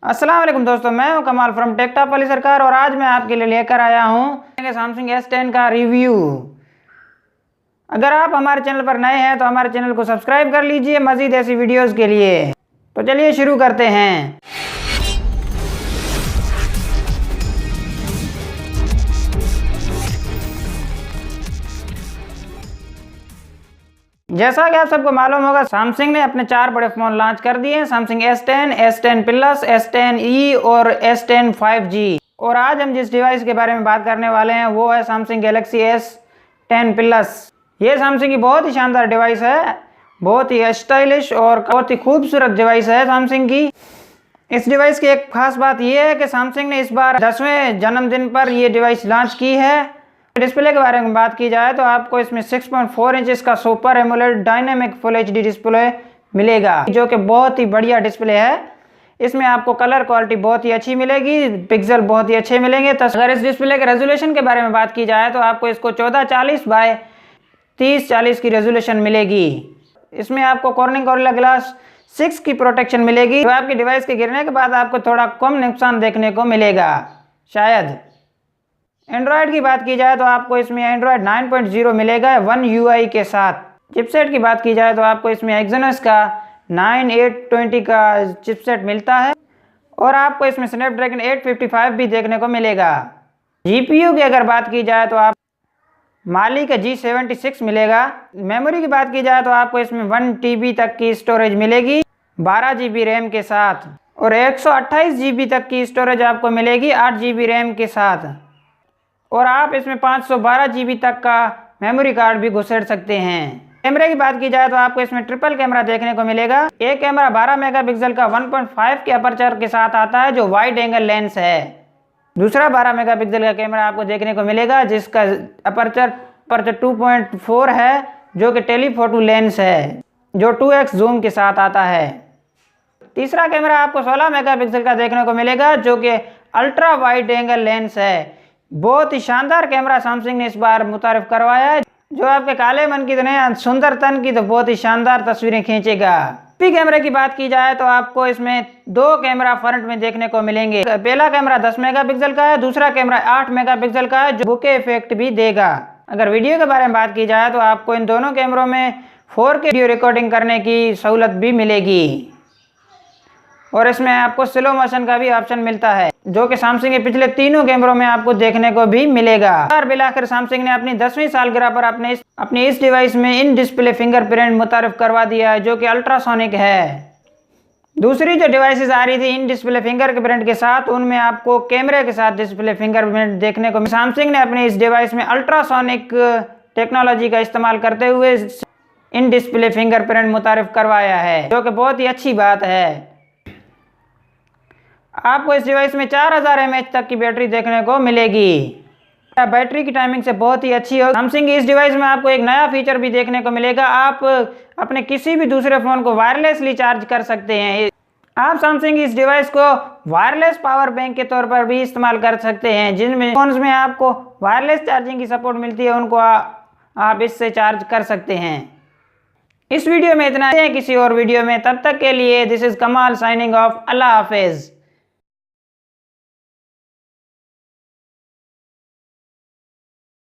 अस्सलाम वालेकुम दोस्तों, मैं हूं कमाल फ्रॉम टेकटॉप वाली सरकार और आज मैं आपके लिए लेकर आया हूं सैमसंग S10 का रिव्यू। अगर आप हमारे चैनल पर नए हैं तो हमारे चैनल को सब्सक्राइब कर लीजिए मज़ीद ऐसी वीडियोस के लिए। तो चलिए शुरू करते हैं। जैसा कि आप सबको मालूम होगा, सैमसंग ने अपने 4 बड़े फ़ोन लॉन्च कर दिए हैं। Samsung S10, S10 plus, S10e और S10 5G। और आज हम जिस डिवाइस के बारे में बात करने वाले हैं वो है सैमसंग गैलेक्सी S10 प्लस। ये सैमसंग की बहुत ही शानदार डिवाइस है, बहुत ही स्टाइलिश और बहुत ही खूबसूरत डिवाइस है सैमसंग की। इस डिवाइस की एक खास बात यह है कि सैमसंग ने इस बार 10वें जन्मदिन पर यह डिवाइस लॉन्च की है। डिस्प्ले के बारे में बात की जाए तो आपको इसमें 6.4 इंचेस का super AMOLED dynamic full HD display मिलेगा, जो कि बहुत ही बढ़िया डिस्प्ले है। इसमें आपको कलर क्वालिटी बहुत ही अच्छी मिलेगी, पिक्सल बहुत ही अच्छे मिलेंगे। तो अगर इस डिस्प्ले के रेजोल्यूशन के बारे में बात की जाए तो आपको इसको 1440 बाय 3040 की रेजोल्यूशन मिलेगी। इसमें आपको कॉर्निंग गोरिल्ला ग्लास 6 की प्रोटेक्शन मिलेगी, जो आपकी डिवाइस के गिरने के बाद आपको थोड़ा कम नुकसान देखने को मिलेगा शायद। एंड्रॉयड की बात की जाए तो आपको इसमें एंड्रॉयड 9.0 मिलेगा 1 UI के साथ। चिपसेट की बात की जाए तो आपको इसमें एक्सयनोस का 9820 का चिपसेट मिलता है और आपको इसमें स्नैपड्रैगन 855 भी देखने को मिलेगा। जीपीयू की अगर बात की जाए तो आप माली का G76 मिलेगा। मेमोरी की बात की जाए तो आपको इसमें 1 TB तक की स्टोरेज मिलेगी 12 GB रैम के साथ, और 128 GB तक की स्टोरेज आपको मिलेगी 8 GB रैम के साथ। और आप इसमें 512 GB तक का मेमोरी कार्ड भी घुसेड़ सकते हैं। कैमरे की बात की जाए तो आपको इसमें ट्रिपल कैमरा देखने को मिलेगा। एक कैमरा 12 मेगापिक्सल का 1.5 के अपर्चर के साथ आता है, जो वाइड एंगल लेंस है। दूसरा 12 मेगापिक्सल का कैमरा आपको देखने को मिलेगा जिसका अपर्चर 2.4 है, जो कि टेलीफोटो लेंस है, जो 2x जूम के साथ आता है। तीसरा कैमरा आपको 16 मेगापिक्सल का देखने को मिलेगा, जो कि अल्ट्रा वाइड एंगल लेंस है। बहुत ही शानदार कैमरा सैमसंग ने इस बार मुतारिफ करवाया है, जो आपके काले मन की तरह सुंदर तन की तो बहुत ही शानदार तस्वीरें खींचेगा। कैमरे की बात की जाए तो आपको इसमें 2 कैमरा फ्रंट में देखने को मिलेंगे। पहला कैमरा 10 मेगापिक्सल का है, दूसरा कैमरा 8 मेगापिक्सल का है, जो बुके इफेक्ट भी देगा। अगर वीडियो के बारे में बात की जाए तो आपको इन दोनों कैमरों में 4K वीडियो रिकॉर्डिंग करने की सहूलत भी मिलेगी और इसमें आपको स्लो मोशन का भी ऑप्शन मिलता है, जो कि सैमसंग के पिछले तीनों कैमरों में आपको देखने को भी मिलेगा। और मिलाकर सैमसंग ने अपनी 10वीं सालगिरह पर अपने इस डिवाइस में इन डिस्प्ले फिंगरप्रिंट मुतारिफ करवा दिया है, जो कि अल्ट्रासोनिक है। दूसरी जो डिवाइसेस आ रही थी इन डिस्प्ले फिंगरप्रिंट के साथ, उनमें आपको कैमरे के साथ डिस्प्ले फिंगरप्रिंट देखने को। सैमसंग ने अपने इस डिवाइस में अल्ट्रासोनिक टेक्नोलॉजी का इस्तेमाल करते हुए इन डिस्प्ले फिंगरप्रिंट मुतारिफ करवाया है, जो कि बहुत ही अच्छी बात है। आपको इस डिवाइस में 4000 mAh तक की बैटरी देखने को मिलेगी। बैटरी की टाइमिंग से बहुत ही अच्छी हो। सैमसंग की इस डिवाइस में आपको एक नया फीचर भी देखने को मिलेगा। आप अपने किसी भी दूसरे फ़ोन को वायरलेसली चार्ज कर सकते हैं। आप सैमसंग की इस डिवाइस को वायरलेस पावर बैंक के तौर पर भी इस्तेमाल कर सकते हैं। जिनमें फ़ोन्स में आपको वायरलेस चार्जिंग की सपोर्ट मिलती है, उनको आप इससे चार्ज कर सकते हैं। इस वीडियो में इतना है, किसी और वीडियो में, तब तक के लिए दिस इज़ कमाल साइनिंग ऑफ। अल्लाह हाफिज़।